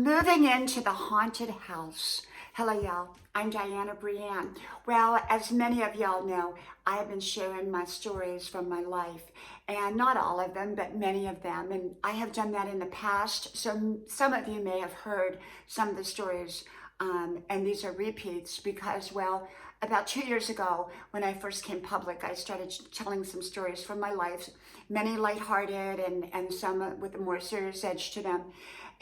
Moving into the haunted house. Hello, y'all. I'm Diana Brienne. Well, as many of y'all know, I have been sharing my stories from my life, and not all of them, but many of them. And I have done that in the past. So some of you may have heard some of the stories, and these are repeats because, well, about 2 years ago, when I first came public, I started telling some stories from my life, many lighthearted and some with a more serious edge to them.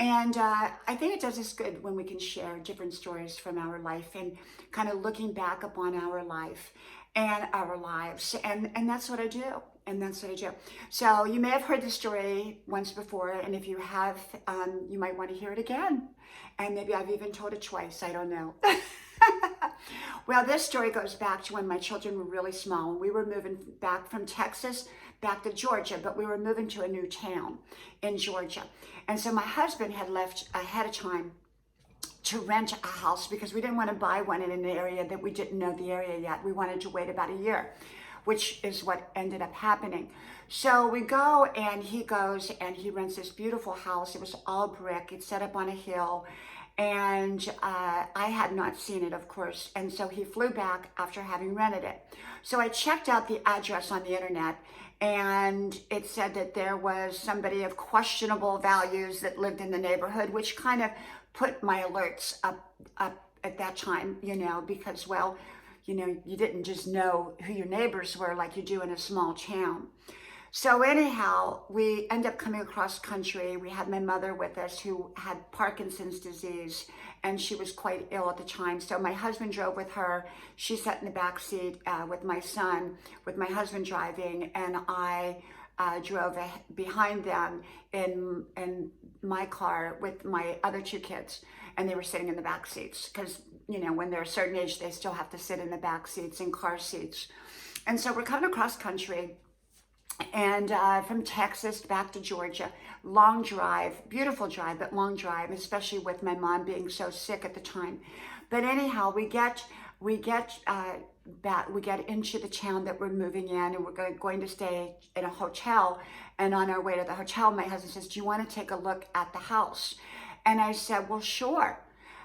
And I think it does us good when we can share different stories from our life and kind of looking back upon our life and our lives. And that's what I do. And that's what I do. So you may have heard the story once before. And if you have, you might want to hear it again. And maybe I've even told it twice. I don't know. Well, this story goes back to when my children were really small. And we were moving back from Texas back to Georgia, but we were moving to a new town in Georgia. And so my husband had left ahead of time to rent a house because we didn't want to buy one in an area that we didn't know the area yet. We wanted to wait about a year, which is what ended up happening. So we go and he goes and he rents this beautiful house. It was all brick. It's set up on a hill. And I had not seen it, of course. And so he flew back after having rented it. So I checked out the address on the internet, and it said that there was somebody of questionable values that lived in the neighborhood, which kind of put my alerts up at that time, because, well, you didn't just know who your neighbors were like you do in a small town. So anyhow, we end up coming across country. We had my mother with us who had Parkinson's disease, and she was quite ill at the time. So my husband drove with her. She sat in the back seat with my son, with my husband driving, and I drove behind them in my car with my other two kids, and they were sitting in the back seats because, when they're a certain age, they still have to sit in the back seats in car seats. And so we're coming across country. And from Texas back to Georgia, long drive, beautiful drive, but long drive, especially with my mom being so sick at the time. But anyhow, we get back, we get into the town that we're moving in, and we're going to stay in a hotel. And on our way to the hotel, my husband says, "Do you want to take a look at the house?" And I said, "Well, sure."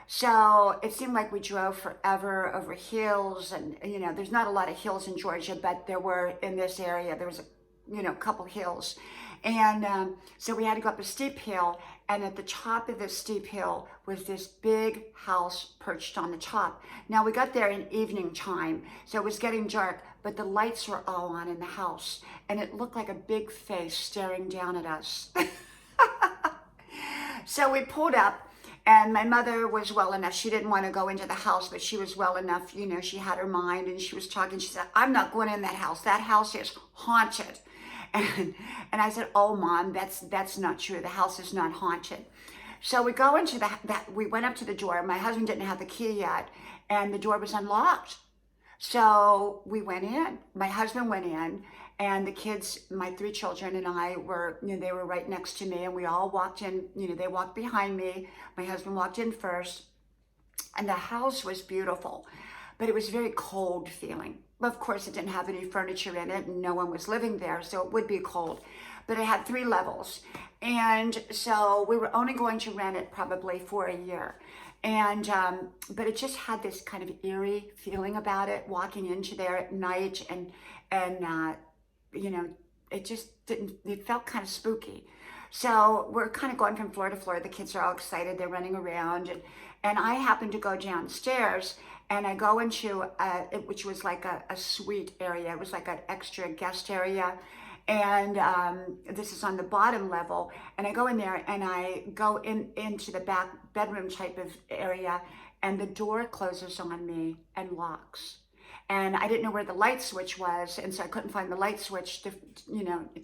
So it seemed like we drove forever over hills, and there's not a lot of hills in Georgia, but there were in this area. There was a couple hills. And so we had to go up a steep hill, and at the top of this steep hill was this big house perched on the top. Now we got there in evening time, so it was getting dark, but the lights were all on in the house, and it looked like a big face staring down at us. So we pulled up, and my mother was well enough. She didn't want to go into the house, but she was well enough. She had her mind, and she was talking. She said, "I'm not going in that house. That house is haunted." And I said, "Oh, Mom, that's not true. The house is not haunted." So we go into we went up to the door. My husband didn't have the key yet, and the door was unlocked. So we went in. My husband went in, and the kids, my three children and I were, they were right next to me, and we all walked in. They walked behind me. My husband walked in first, and the house was beautiful, but it was very cold feeling. Of course, it didn't have any furniture in it, and no one was living there, so it would be cold. But it had 3 levels, and so we were only going to rent it probably for a year. And but it just had this kind of eerie feeling about it, walking into there at night, and it just didn't. It felt kind of spooky. So we're kind of going from floor to floor. The kids are all excited. They're running around, and I happened to go downstairs, and I go into which was like a suite area. It was like an extra guest area. And this is on the bottom level, and I go in there, and I go into the back bedroom type of area, and the door closes on me and locks. And I didn't know where the light switch was, and so I couldn't find the light switch to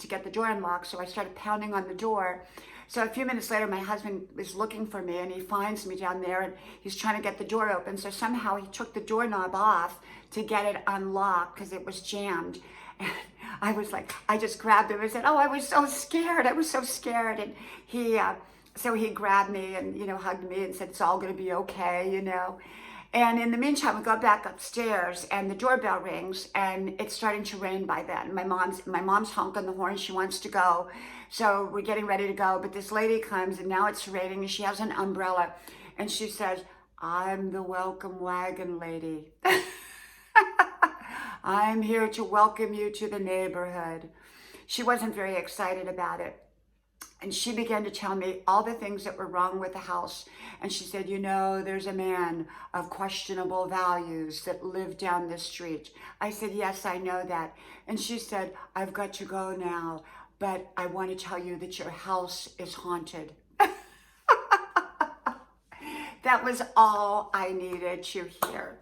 get the door unlocked. So I started pounding on the door. So a few minutes later, my husband is looking for me, and he finds me down there, and he's trying to get the door open. So somehow he took the doorknob off to get it unlocked because it was jammed. And I was like, I just grabbed him and said, "Oh, I was so scared. I was so scared." And so he grabbed me and, hugged me and said, "It's all going to be okay, And in the meantime, we go back upstairs and the doorbell rings and it's starting to rain by then. My mom's honking the horn. She wants to go. So we're getting ready to go. But this lady comes and now it's raining and she has an umbrella. And she says, "I'm the welcome wagon lady. I'm here to welcome you to the neighborhood." She wasn't very excited about it. And she began to tell me all the things that were wrong with the house. And she said, "There's a man of questionable values that lived down this street." I said, "Yes, I know that." And she said, "I've got to go now, but I want to tell you that your house is haunted." That was all I needed to hear.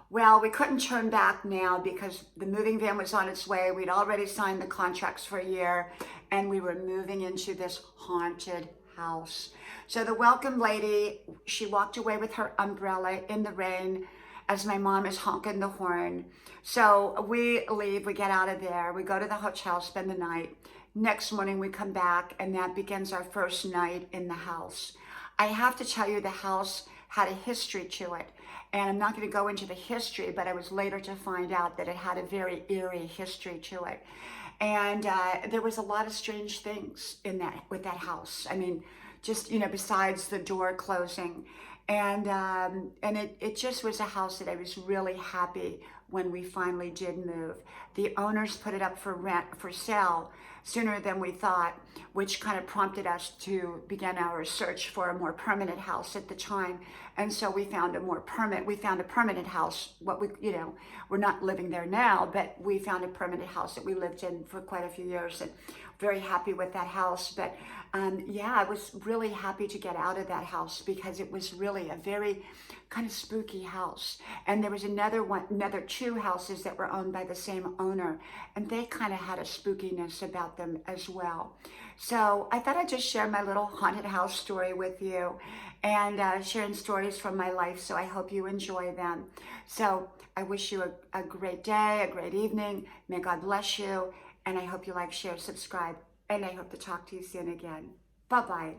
Well, we couldn't turn back now because the moving van was on its way. We'd already signed the contracts for a year and we were moving into this haunted house. So the welcome lady, she walked away with her umbrella in the rain as my mom is honking the horn. So we leave, we get out of there, we go to the hotel, spend the night. Next morning we come back and that begins our first night in the house. I have to tell you, the house had a history to it. And I'm not going to go into the history, but I was later to find out that it had a very eerie history to it. And there was a lot of strange things with that house. I mean, just, besides the door closing. And it just was a house that I was really happy when we finally did move. The owners put it up for sale sooner than we thought, which kind of prompted us to begin our search for a more permanent house at the time. And so we found a permanent house. We're not living there now, but we found a permanent house that we lived in for quite a few years, and very happy with that house. But I was really happy to get out of that house because it was really a very kind of spooky house. And there was another two houses that were owned by the same owner, and they kind of had a spookiness about them as well. So I thought I'd just share my little haunted house story with you, and sharing stories from my life. So I hope you enjoy them. So I wish you a great day, a great evening. May God bless you. And I hope you like, share, subscribe. And I hope to talk to you soon again. Bye-bye.